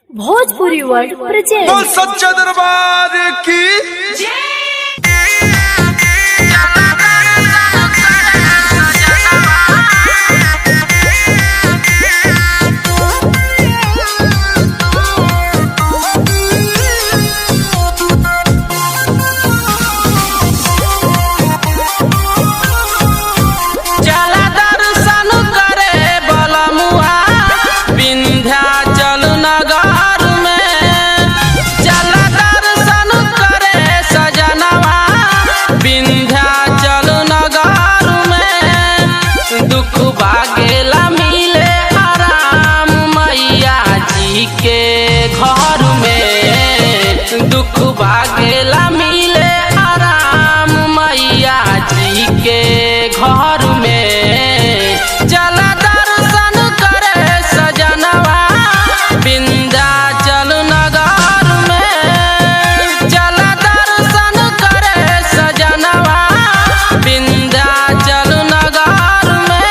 Bhojpuri world present. बोल सच्चा दरबार की दुख भागेला मिले आराम मैया जी के घर में। चला दर्शन करे सजनवा विंध्याचल नगर में। चला दर्शन करे सजनवा विंध्याचल नगर में।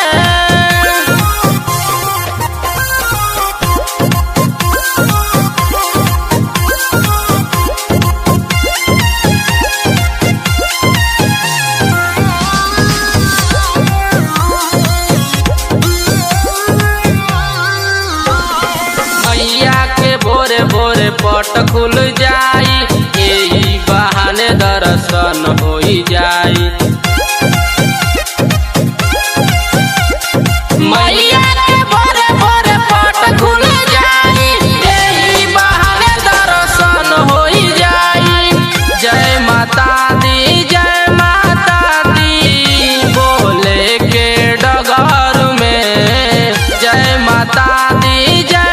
भोरे भोरे पट खुल जाई, यही बहाने दर्शन होई जाई। मैया के भोरे भोरे पट खुल जाई, यही बहाने दर्शन होई जाई। जय माता दी जय माता दी बोले के डगर में। जय माता दी जय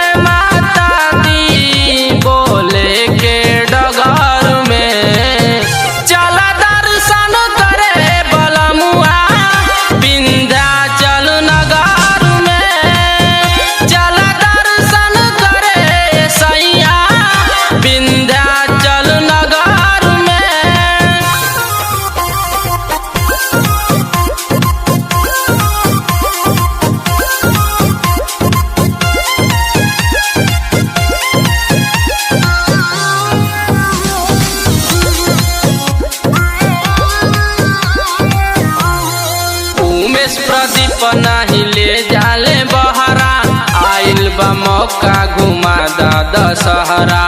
प्रदीप नहीं ले जाले बहरा, आइल बा मौका घुमा दा दशहरा।